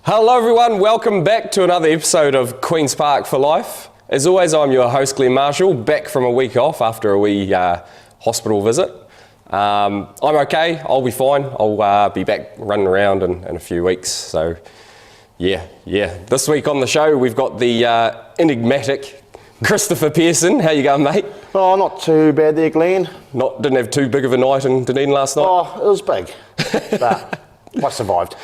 Hello everyone, welcome back to another episode of Queen's Park for Life. As always, I'm your host Glenn Marshall, back from a week off after a wee hospital visit. I'm okay, I'll be fine. I'll be back running around in a few weeks. So yeah. This week on the show we've got the enigmatic Christopher Pearson. How you going, mate? Oh, not too bad there, Glenn. Didn't have too big of a night in Dunedin last night? Oh, it was big, but I survived.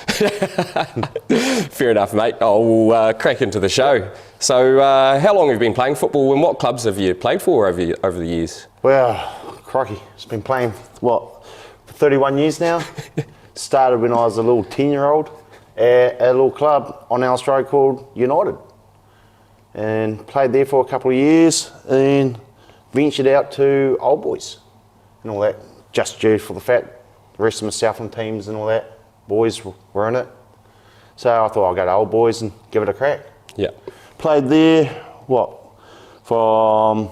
Fair enough, mate. I'll crack into the show. So, how long have you been playing football, and what clubs have you played for over the years? Well, crikey, it's been playing, for 31 years now. Started when I was a little 10-year-old at a little club on our Road called United. And played there for a couple of years and ventured out to Old Boys and all that, just due for the fact the rest of my Southland teams and all that, boys were in it. So I thought I'll go to Old Boys and give it a crack. Yeah. Played there, from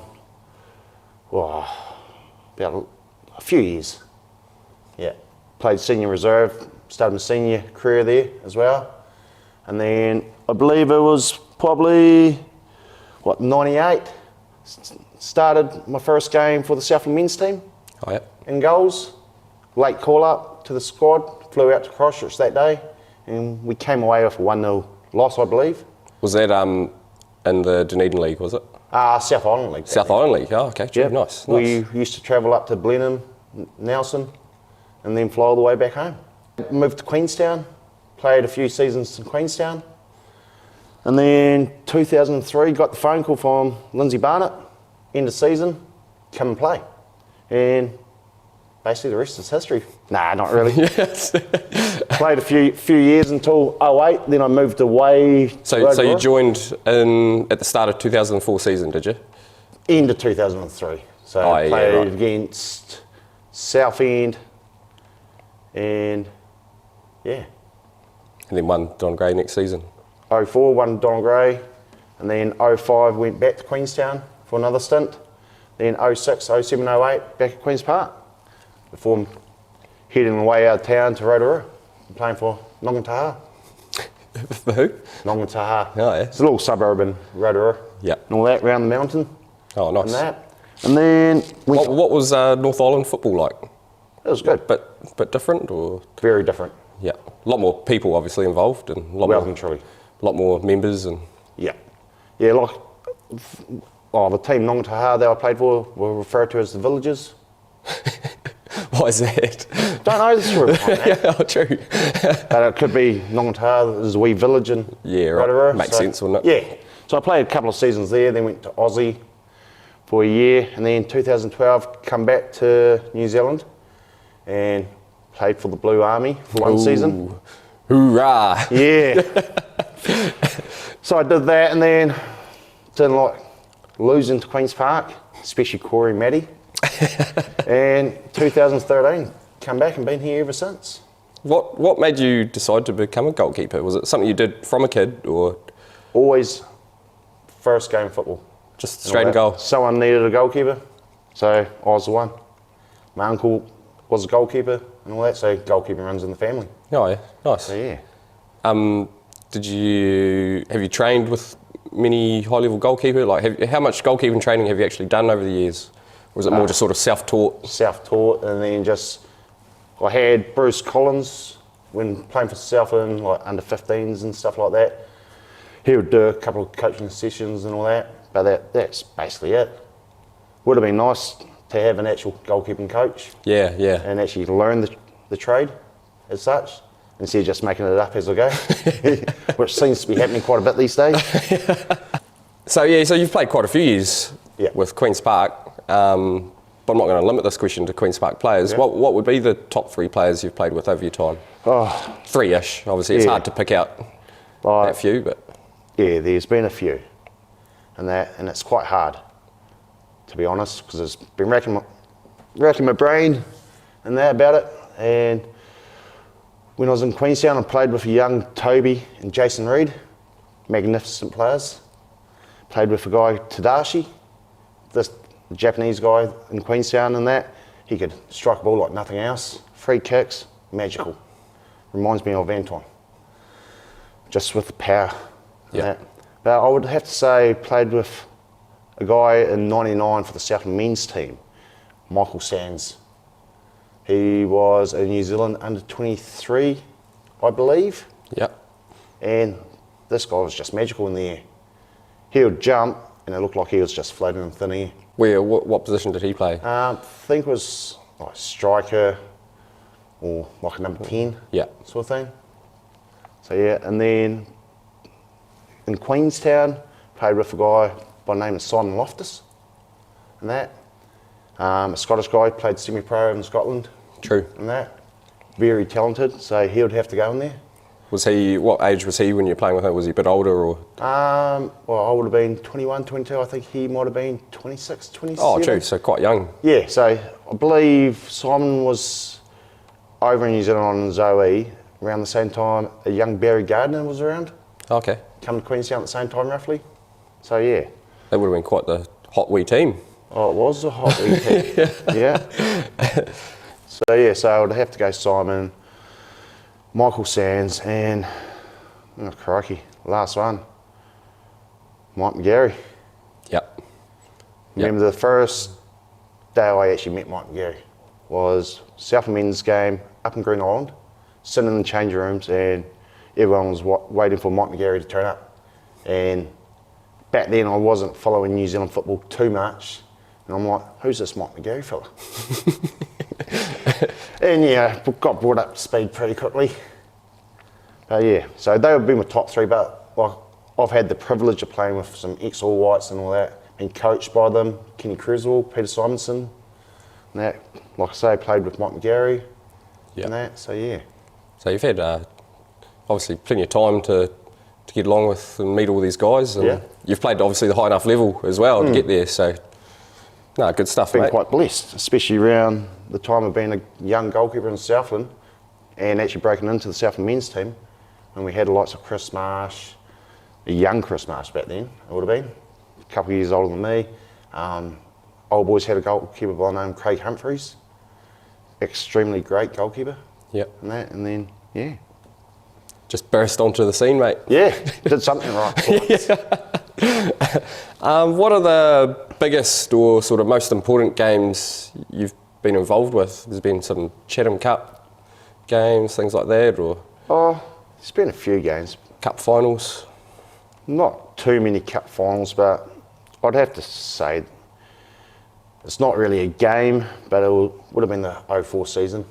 about a few years. Yeah. Played senior reserve, started my senior career there as well. And then I believe it was probably, 98, started my first game for the Southland men's team. Oh, yeah. In goals, late call up to the squad, flew out to Christchurch that day, and we came away with a 1-0 loss, I believe. Was that in the Dunedin League, was it? South Island League. South Island League, oh, okay, Yep. nice. We used to travel up to Blenheim, Nelson, and then fly all the way back home. Moved to Queenstown, played a few seasons in Queenstown, and then 2003 got the phone call from Lindsay Barnett, end of season, come and play. And basically the rest is history. Nah, not really. Yes. Played a few years until 08, then I moved away. So you joined at the start of 2004 season, did you? End of 2003. So played against Southend and yeah. And then won Don Gray next season. 04 won Donald Gray, and then 05 went back to Queenstown for another stint. Then 06, 07, 08 back at Queen's Park before heading away out of town to Rotorua, playing for Nongataha. For who? Nongataha. Oh, yeah. It's a little suburb in Rotorua. Yeah. And all that around the mountain. Oh, nice. And that. And then what was North Island football like? It was good. Bit different, or? Very different. Yeah. A lot more people obviously involved, and a lot more members and. Yeah. Like the team Nongataha that I played for were referred to as the Villagers. Why is that? Don't know the story behind that. Yeah, true. But it could be Nongataha, there's a wee village in Rotorua. Makes sense, wouldn't it? Yeah. So I played a couple of seasons there, then went to Aussie for a year, and then 2012 come back to New Zealand and played for the Blue Army for one season. Hoorah! Yeah. So I did that, and then didn't like losing to Queen's Park, especially Cory and Maddie. And 2013, come back and been here ever since. What made you decide to become a goalkeeper? Was it something you did from a kid, or? Always first game football. Just straight in goal? Someone needed a goalkeeper, so I was the one. My uncle was a goalkeeper and all that, so goalkeeping runs in the family. Oh yeah, nice. So yeah. Have you trained with many high-level goalkeeper? Like, how much goalkeeping training have you actually done over the years? Or was it more just sort of self-taught? Self-taught, and then I had Bruce Collins when playing for Southland, like under 15s and stuff like that. He would do a couple of coaching sessions and all that, but that's basically it. Would have been nice to have an actual goalkeeping coach. Yeah. And actually learn the trade as such, instead of just making it up as I go, which seems to be happening quite a bit these days. So you've played quite a few years with Queen's Park, but I'm not going to limit this question to Queen's Park players. Yeah. What would be the top 3 players you've played with over your time? 3-ish, obviously. It's hard to pick out that few, but... Yeah, there's been a few, and it's quite hard, to be honest, because it's been racking my brain and that about it. And when I was in Queenstown, I played with a young Toby and Jason Reid, magnificent players. Played with a guy, Tadashi, this Japanese guy in Queenstown and that. He could strike a ball like nothing else. Free kicks, magical. Reminds me of Anton. just with the power. Yeah. That. But I would have to say, played with a guy in '99 for the Southland men's team, Michael Sands. He was a New Zealand under 23, I believe. Yep. And this guy was just magical in the air. He would jump, and it looked like he was just floating in thin air. What position did he play? I think it was like striker or like a number 10 sort of thing. So yeah, and then in Queenstown, played with a guy by the name of Simon Loftus and that. A Scottish guy, played semi-pro in Scotland. True. And that. Very talented, so he would have to go in there. Was he, what age was he when you were playing with him? Was he a bit older or? Well, I would have been 21, 22. I think he might have been 26, 27. Oh, true, so quite young. Yeah, so I believe Simon was over in New Zealand on Zoe around the same time a young Barry Gardner was around. Okay. Come to Queenstown at the same time, roughly. So, yeah. That would have been quite the hot wee team. Oh, it was a hot wee team. Yeah. So, yeah, so I would have to go Simon, Michael Sands, and, oh, crikey, last one, Mike McGarry. Yep. Remember the first day I actually met Mike McGarry was Southland men's game up in Green Island, sitting in the change rooms, and everyone was waiting for Mike McGarry to turn up. And back then I wasn't following New Zealand football too much, and I'm like, who's this Mike McGarry fella? And yeah, got brought up to speed pretty quickly. But yeah, so they would be my top three, but like, I've had the privilege of playing with some ex-All Whites and all that, been coached by them, Kenny Creswell, Peter Simonson, and that. Like I say, I played with Mike McGarry and that, so yeah. So you've had obviously plenty of time to get along with and meet all these guys, and you've played obviously the high enough level as well to get there, so no, good stuff, Been mate. quite blessed, especially around the time of being a young goalkeeper in Southland and actually breaking into the Southland men's team. And we had the likes of Chris Marsh, a young Chris Marsh back then, it would have been, a couple of years older than me. Old boys had a goalkeeper by the name of Craig Humphreys, extremely great goalkeeper. Yep. And that, and then, yeah. Just burst onto the scene, mate. Yeah, did something right. What are the biggest or sort of most important games you've been involved with? There's been some Chatham Cup games, things like that, or? Oh, there's been a few games. Cup finals? Not too many cup finals, but I'd have to say it's not really a game, but it would have been the 04 season.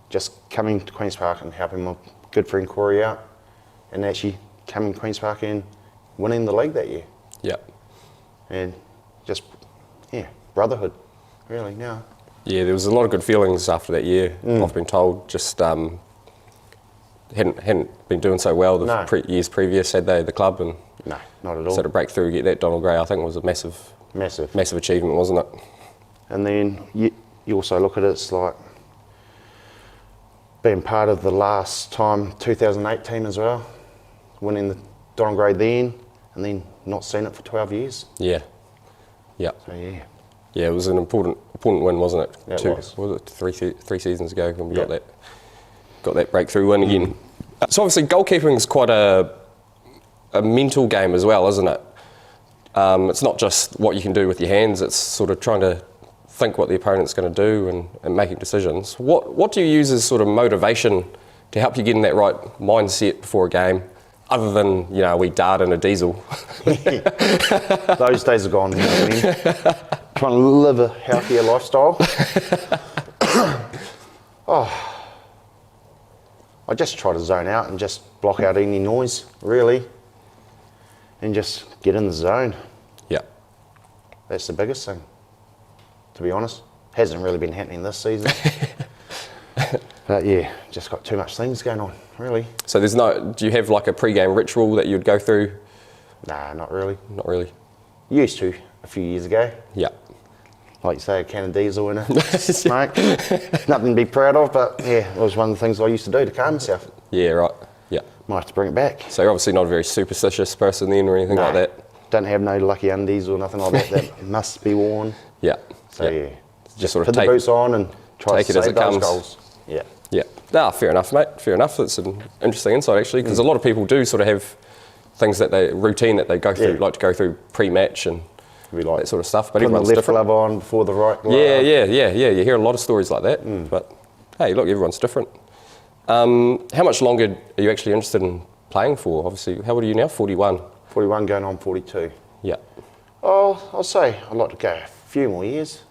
Just coming to Queen's Park and helping my good friend Cory out, and actually coming to Queen's Park and winning the league that year. Yep. And just, yeah, brotherhood, really, now. Yeah, there was a lot of good feelings after that year, I've been told. Just hadn't been doing so well the years previous, had they, the club? And no, not at all. So to break through, get that Donald Gray, I think was a massive achievement, wasn't it? And then you also look at it, it's like being part of the last time 2008 team as well, winning the Donald Gray then, and then not seeing it for 12 years. Yeah. Yeah. So yeah. Yeah, it was an important win, wasn't it? Yeah, it was. it three seasons ago when we got that breakthrough win again. So obviously goalkeeping is quite a mental game as well, isn't it? It's not just what you can do with your hands, it's sort of trying to think what the opponent's going to do and making decisions. What do you use as sort of motivation to help you get in that right mindset before a game, other than, you know, a wee dart and a diesel? Those days are gone, you know what I mean? Trying to live a healthier lifestyle. I just try to zone out and just block out any noise, really, and just get in the zone. Yeah. That's the biggest thing, to be honest. Hasn't really been happening this season. But yeah, just got too much things going on, really. So do you have like a pre-game ritual that you'd go through? Nah, not really. Not really. Used to a few years ago. Yeah. Like you say, a can of diesel in a smoke. Nothing to be proud of, but yeah, it was one of the things I used to do to calm myself. Yeah, right. Yeah. Might have to bring it back. So you're obviously not a very superstitious person then or anything like that? Don't have no lucky undies or nothing like that that must be worn. Yeah. So yeah. Just sort of put the boots on and try take to it as save it those comes. goals. Yeah. Yeah. Nah, fair enough, mate. Fair enough. That's an interesting insight, actually, because a lot of people do sort of have things routine that they go through, like to go through pre-match and like that sort of stuff. But putting the everyone's left different. glove on before the right glove. Yeah. You hear a lot of stories like that. But hey, look, everyone's different. How much longer are you actually interested in playing for? Obviously, how old are you now? 41. 41 going on 42. Yeah. Oh, I'll say I'd like to go a few more years.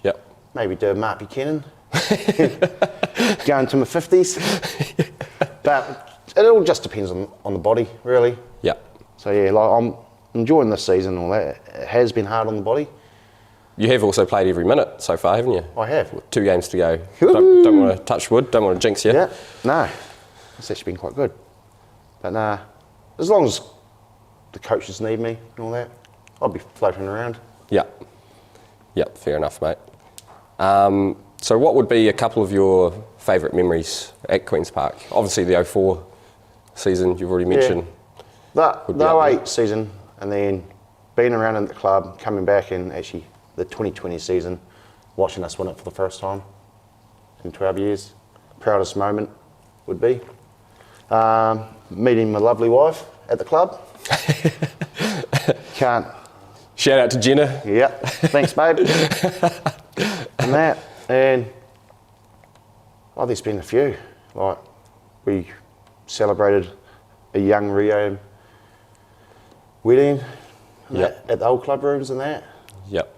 Yep. Maybe do a Mark Buchanan. Go into my 50s. But it all just depends on the body, really. Yeah. So yeah, like I'm enjoying this season and all that. It has been hard on the body. You have also played every minute so far, haven't you? I have. 2 games to go. Don't want to touch wood, don't want to jinx you. Yeah, no. It's actually been quite good. But nah, as long as the coaches need me and all that, I'll be floating around. Yeah. Yep, fair enough, mate. So what would be a couple of your favourite memories at Queen's Park? Obviously the 04 season you've already mentioned. The 08 season, and then being around in the club, coming back, and actually the 2020 season, watching us win it for the first time in 12 years. Proudest moment would be meeting my lovely wife at the club. Can't. Shout out to Jenna. Yep. Thanks, babe. And that, and there's been a few. Like we celebrated a young Rio wedding at the old club rooms and that. Yep.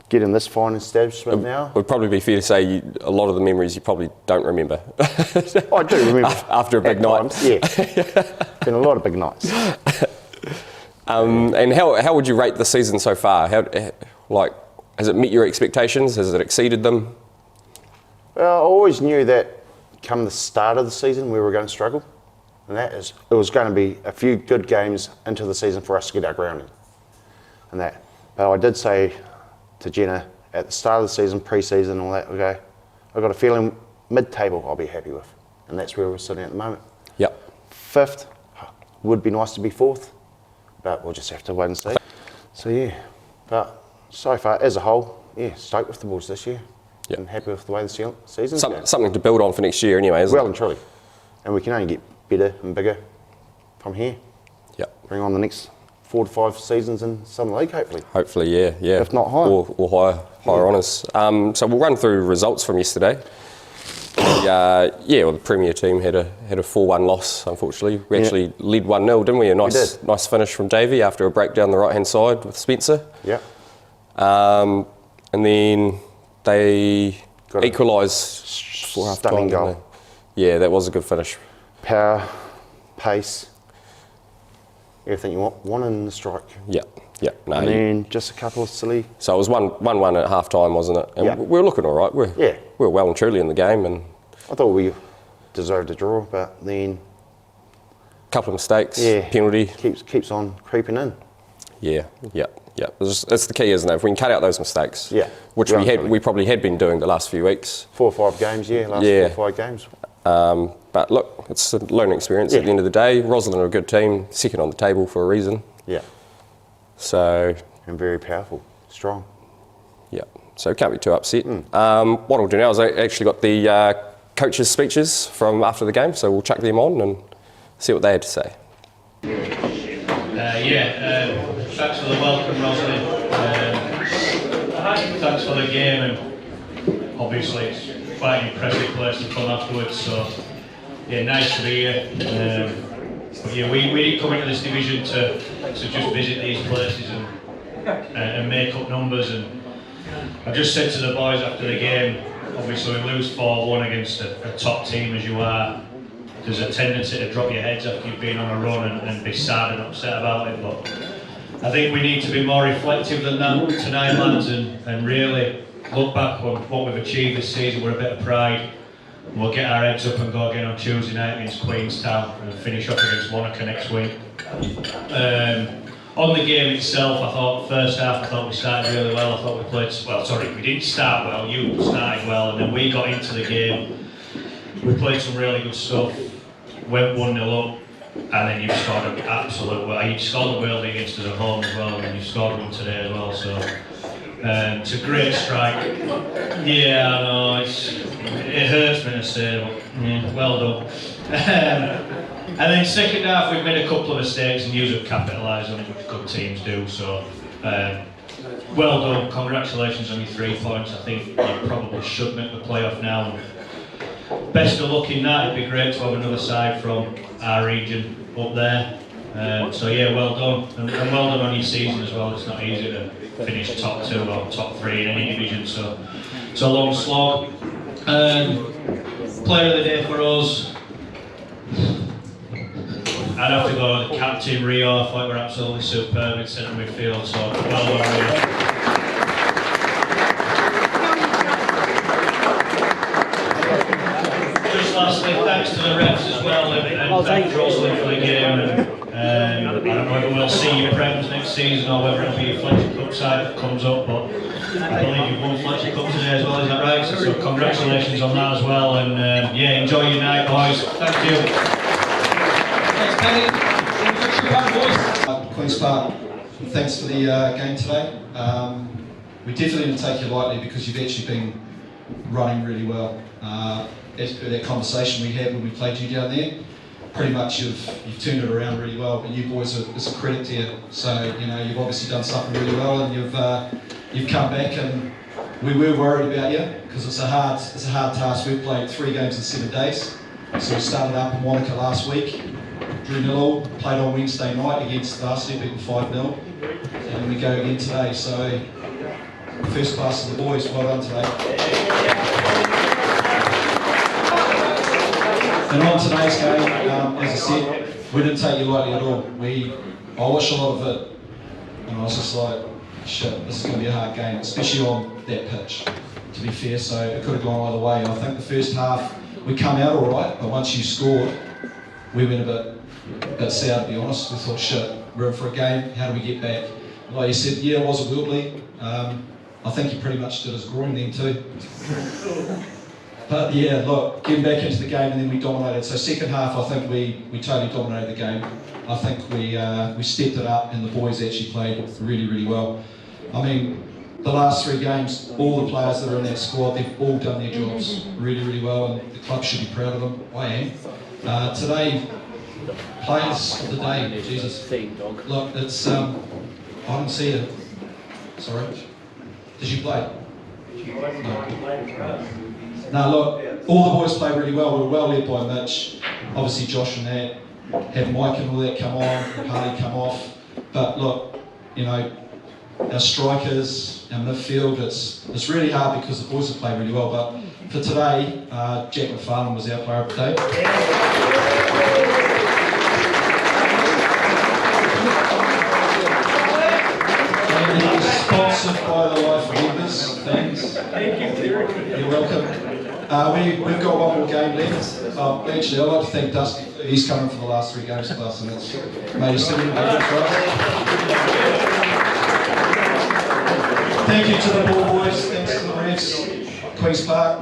Getting this fine establishment now. It would probably be fair to say a lot of the memories you probably don't remember. I do remember. After a big night. Times, yeah. Been a lot of big nights. And how would you rate the season so far? Has it met your expectations? Has it exceeded them? Well, I always knew that come the start of the season we were going to struggle. And it was going to be a few good games into the season for us to get our grounding. And that. But I did say to Jenna at the start of the season, pre-season, all that, okay, I've got a feeling mid-table I'll be happy with. And that's where we're sitting at the moment. Yep. 5th, would be nice to be 4th, but we'll just have to wait and see. So yeah, but so far, as a whole, yeah, stoked with the Bulls this year. Yep. And happy with the way the season's going. Something to build on for next year anyway, isn't it? Well and truly. And we can only get better and bigger from here. Yep. Bring on the next 4 to 5 seasons in Southern League, hopefully. Hopefully, yeah. If not higher. Or higher honours. So we'll run through results from yesterday. The Premier team had a 4-1 loss, unfortunately. We actually led 1-0, didn't we? A nice finish from Davey after a break down the right-hand side with Spencer. Yeah. And then they equalised for half Stunning time. goal. Yeah, that was a good finish. Power, pace, everything you want in the strike. Yeah. No, And then just a couple of silly. So it was 1-1 at half time, wasn't it? And we were looking all right. We were well and truly in the game, and I thought we deserved a draw, but then a couple of mistakes, penalty. Keeps on creeping in. Yeah. It's the key, isn't it? If we can cut out those mistakes, which Well, we probably had been doing the last few weeks. 4 or 5 games, last 4 or 5 games. But look, it's a learning experience at the end of the day. Roslyn are a good team, second on the table for a reason. Yeah. So. And very powerful, strong. Yeah. So can't be too upset. What I'll do now is I actually got the coaches' speeches from after the game, so we'll chuck them on and see what they had to say. Thanks for the welcome, Roslyn. Thanks for the game, and obviously it's quite an impressive place to come afterwards. So nice to be here. But we didn't come into this division to just visit these places and make up numbers. And I just said to the boys after the game, obviously we lose 4-1 against a top team as you are. There's a tendency to drop your heads after you've been on a run and be sad and upset about it. But I think we need to be more reflective than that tonight, lads, and really look back on what we've achieved this season with a bit of pride. We'll get our heads up and go again on Tuesday night against Queenstown and finish up against Wanaka next week. On the game itself, I thought first half, I thought we started really well. I thought we played, we didn't start well, you started well, and then we got into the game. We played some really good stuff, went 1-0 up, and then you scored you scored a worldie against us at home as well, and you scored one today as well. So It's a great strike. Yeah, I know, it hurts me to say, but well done. And then second half we've made a couple of mistakes and you have capitalised on it, which good teams do, so well done, congratulations on your 3 points. I think you probably should make the playoff now. Best of luck in that, it'd be great to have another side from our region up there. So yeah, well done, and well done on your season as well. It's not easy to finish top 2 or top 3 in any division, so it's a long slog. Player of the day for us, I'd have to go to Captain Rio. I thought we were absolutely superb in centre midfield, so well done Rio. Just lastly, thanks to the refs as well, and thanks for the game. I don't know whether we'll see your Prems next season or whether it'll be a Fletcher Cup side that comes up, but I believe you've won Fletcher Cup today as well, is that right? So congratulations on that as well, and yeah, enjoy your night, boys. Thank you. Queen's Park, thanks for the game today. We definitely didn't take you lightly because you've actually been running really well. As per that conversation we had when we played you down there, pretty much you've turned it around really well. But you boys, it's a credit to you. So you know you've obviously done something really well, and you've come back, and we were worried about you because it's a hard task. We've played 3 games in 7 days. So we started up in Wanaka last week. Drew 0-0, played on Wednesday night against Varsity, beaten 5-0, and we go again today. So, first class of the boys, well done today. And on today's game, as I said, we didn't take you lightly at all. I watched a lot of it, and I was just like, shit, this is going to be a hard game, especially on that pitch, to be fair. So it could have gone either way. I think the first half we come out all right, but once you scored, we went a bit sour, to be honest. We thought, shit, we're in for a game, how do we get back? Like you said, yeah, it was a Wiltley. I think he pretty much did his groin then too. But yeah, look, getting back into the game and then we dominated. So second half, I think we totally dominated the game. I think we stepped it up and the boys actually played really, really well. I mean, the last 3 games, all the players that are in that squad, they've all done their jobs really, really well, and the club should be proud of them. I am. Today, players of the day, Jesus. Look, it's, I didn't see it. Sorry. Did you play? No, look, all the boys played really well. We were well led by Mitch. Obviously Josh and that. Had Mike and all that come on, Hardy come off. But look, you know, our strikers, our midfield, it's really hard because the boys have played really well. But for today, Jack McFarlane was our player of the day. And he's sponsored by the Life Members. Thanks. Thank you. You're welcome. We've got 1 more game left. Actually, I'd like to thank Dusty. He's coming for the last 3 games with us, and it's made us sitting for us. Thank you to the ball boys. Thanks to the refs. Queen's Park.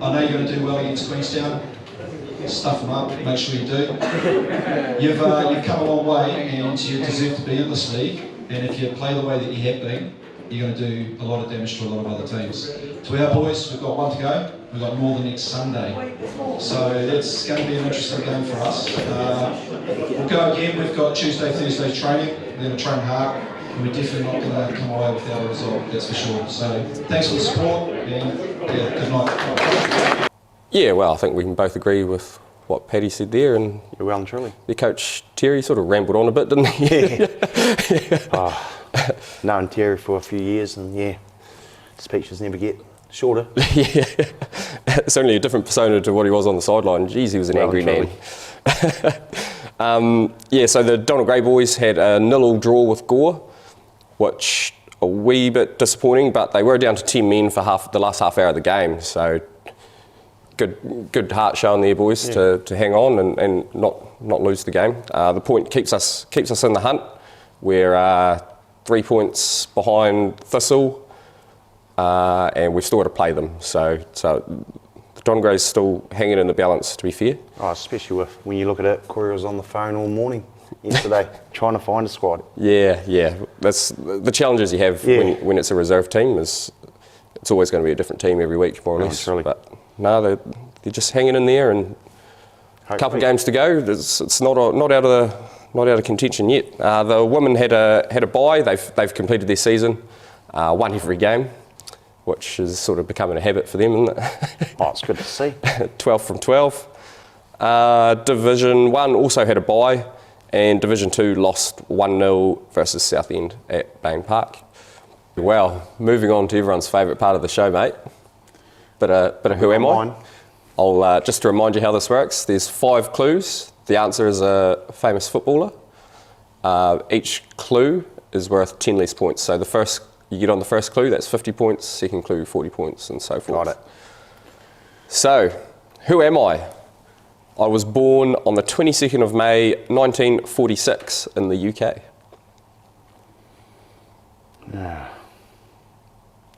I know you're going to do well against Queenstown. Stuff them up. Make sure you do. You've come a long way, and you deserve to be in this league. And if you play the way that you have been, you're going to do a lot of damage to a lot of other teams. To our boys, we've got 1 to go. We've got Northern next Sunday. So it's going to be an interesting game for us. We'll go again. We've got Tuesday, Thursday training. We're going to train hard. And we're definitely not going to come away without a result, that's for sure. So thanks for the support, and yeah, good night. Yeah, well, I think we can both agree with what Paddy said there, and You're well and truly. the coach Terry sort of rambled on a bit, didn't he? Known Terry for a few years, and yeah, speeches never get shorter. Yeah, it's only a different persona to what he was on the sideline. Jeez, he was an angry man. Yeah, so the Donald Gray boys had a 0-0 draw with Gore, which a wee bit disappointing, but they were down to 10 men for the last half hour of the game, so good heart showing there, boys, to hang on and not lose the game. The point keeps us in the hunt. We're 3 points behind Thistle, and we've still got to play them. So the Don Gray's still hanging in the balance, to be fair. Oh, especially when you look at it, Cory was on the phone all morning. yesterday, trying to find a squad. Yeah. That's the challenges you have when it's a reserve team. Is it's always going to be a different team every week, more or less. Really. But no, they're just hanging in there, and a couple of games to go. It's not out of contention yet. The women had a bye. They've completed their season, won every game, which is sort of becoming a habit for them, isn't it? Oh, it's good to see. 12 from 12. Division 1 also had a bye, and Division 2 lost 1-0 versus Southend at Bain Park. Well, moving on to everyone's favourite part of the show, mate. Bit of who am I? I'll just to remind you how this works. There's 5 clues. The answer is a famous footballer. Each clue is worth 10 less points. So you get on the first clue, that's 50 points. Second clue, 40 points, and so forth. Got it. So, who am I? I was born on the 22nd of May, 1946 in the UK.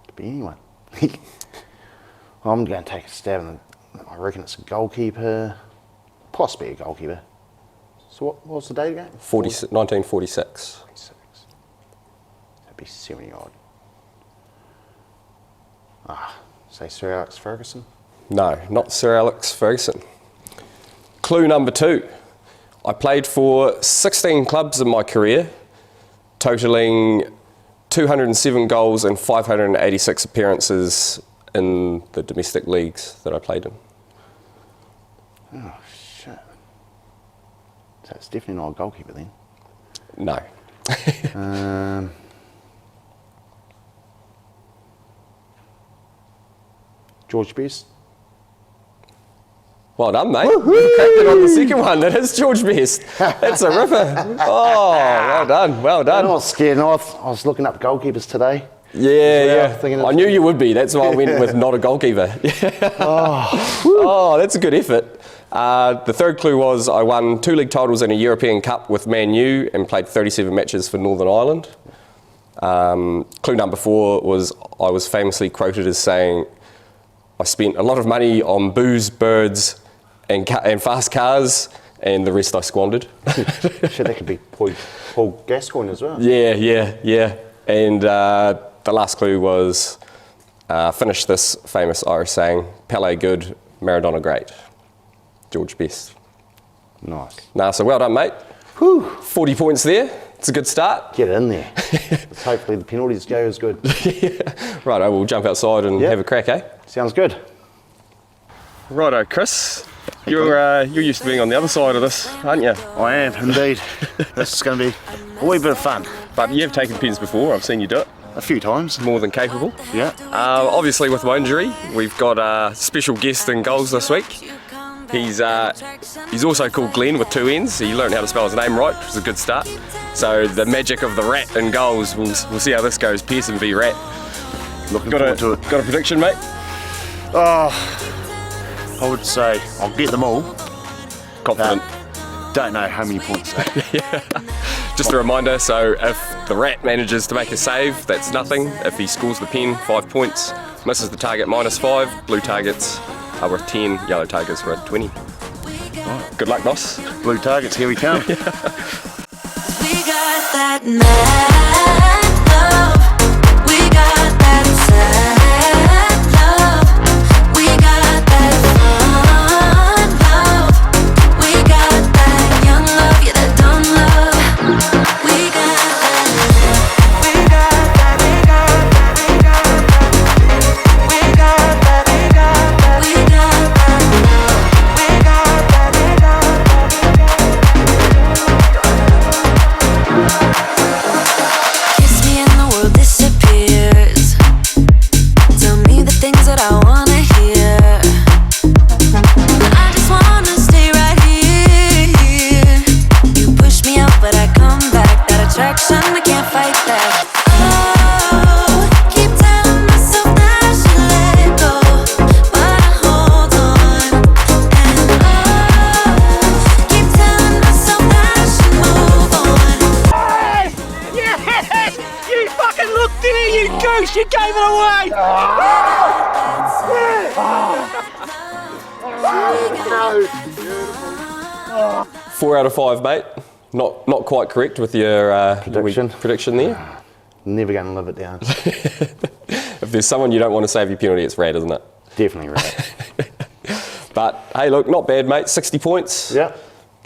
Could be anyone. I'm going to take a stab and I reckon it's a goalkeeper, possibly a goalkeeper. So what was the date again? 1946. 46. That'd be 70 odd. Say Sir Alex Ferguson? No, not Sir Alex Ferguson. Clue number 2. I played for 16 clubs in my career, totalling 207 goals and 586 appearances in the domestic leagues that I played in. Oh, shit. So it's definitely not a goalkeeper then. No. George Best? Well done, mate. You cracked it on the second one. That is George Best. That's a ripper. Oh, well done. Well done. I'm not scared. I was looking up goalkeepers today. Yeah. I knew you would be. That's why I went with not a goalkeeper. Oh, that's a good effort. The third clue was I won 2 league titles and a European Cup with Man U and played 37 matches for Northern Ireland. Clue number 4 was I was famously quoted as saying I spent a lot of money on booze, birds and fast cars, and the rest I squandered. Shit, that could be Paul Gascoigne as well. Yeah. And the last clue was finish this famous Irish saying, Pele good, Maradona great. George Best. Nice. So well done, mate. Whew. 40 points there. It's a good start. Get it in there. Hopefully the penalties go as good. Righto, we'll jump outside and have a crack, eh? Sounds good. Righto, Chris. You're used to being on the other side of this, aren't you? I am, indeed. This is going to be a wee bit of fun. But you've taken pens before. I've seen you do it. A few times. More than capable. Yeah. Obviously, with my injury, we've got a special guest in goals this week. He's also called Glenn with 2 N's. He learned how to spell his name right, which is a good start. So the magic of the rat in goals, we'll see how this goes. Pearson v Rat. Looking forward to it. Got a prediction, mate? I would say I'll get them all. Confident. Don't know how many points. Just a reminder, so if the rat manages to make a save, that's nothing. If he scores the pen, 5 points. Misses the target, -5. Blue targets are worth 10, yellow targets worth 20. Right. Good luck, boss. Blue targets, here we come. We got that mad love. We got that sad love. We got that fun love. We got that young love, yeah, that dumb love. We got that. We got that. We got that. We got that. We got that. We got that. We got that. We got that. We got that. Kiss me and the world disappears. Tell me the things that I wanna hear. I just wanna stay right here. You push me out, but I come back. That attraction, I can't fight that. Oh, keep telling myself that I should let go, but I hold on. And oh, keep telling myself that I should move on. Yes! You fucking looked at it, you goose! You gave it away! 4 out of 5, mate. Not quite correct with your prediction there. Never going to live it down. If there's someone you don't want to save your penalty, it's Rad, isn't it? Definitely right. But hey, look, not bad, mate. 60 points. Yep.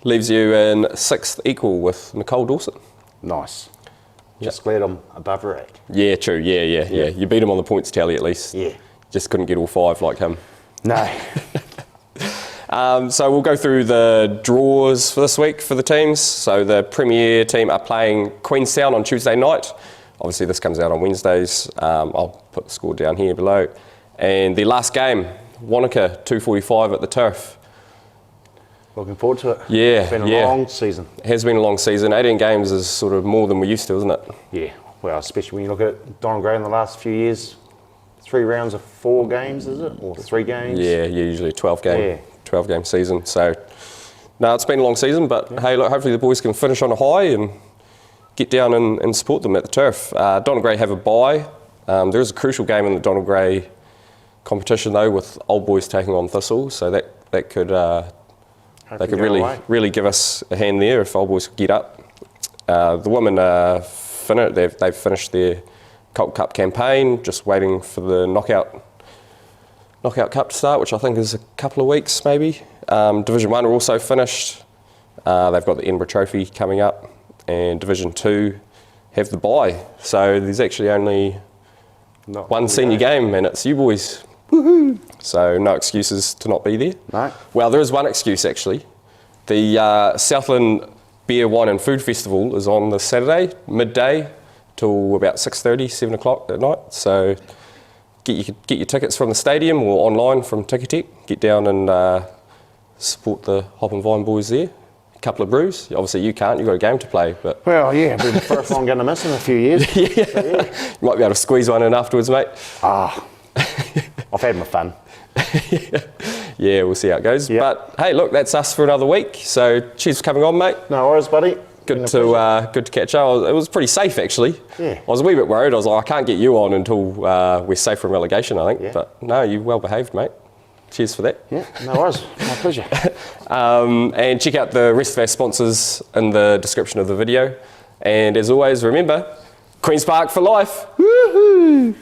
Leaves you in 6th equal with Nicole Dawson. Nice. Just glad I'm above her 8. Yeah, true. Yeah. You beat him on the points tally at least. Yeah. Just couldn't get all 5 like him. No. So we'll go through the draws for this week for the teams. So the Premier team are playing Queenstown on Tuesday night. Obviously this comes out on Wednesdays. I'll put the score down here below. And the last game, Wanaka 2:45 at the Turf. Looking forward to it. Yeah, It's been a long season. It has been a long season. 18 games is sort of more than we're used to, isn't it? Yeah. Well, especially when you look at it, Donald Gray in the last few years, 3 rounds of 4 games, is it? Or 3 games? Yeah, usually 12 game season. So, no, it's been a long season, but hey, look, hopefully the boys can finish on a high and get down and support them at the Turf. Donald Gray have a bye. There is a crucial game in the Donald Gray competition though, with Old Boys taking on Thistle, so that could really give us a hand there if Old Boys could get up. The women they've finished their Colt Cup campaign, just waiting for the knockout cup to start, which I think is a couple of weeks maybe. Division 1 are also finished. They've got the Edinburgh Trophy coming up, and Division 2 have the bye. So there's actually only one senior game, and it's you boys. Woohoo! So no excuses to not be there. No. Well, there is one excuse actually. The Southland Beer, Wine and Food Festival is on the Saturday, midday, till about 6:30, 7 o'clock at night. So get your tickets from the stadium or online from Ticketek. Get down and support the Hop and Vine boys there. A couple of brews. Obviously you can't, you've got a game to play. But Well, yeah, but the first one I'm going to miss in a few years. You might be able to squeeze one in afterwards, mate. I've had my fun. Yeah, we'll see how it goes. Yep. But hey, look, that's us for another week. So cheers for coming on, mate. No worries, buddy. Good to catch up. It was pretty safe actually. Yeah. I was a wee bit worried. I was like, I can't get you on until we're safe from relegation, I think. Yeah. But no, you well behaved, mate. Cheers for that. Yeah, no worries. My pleasure. And check out the rest of our sponsors in the description of the video. And as always, remember, Queen's Park for life. Woohoo!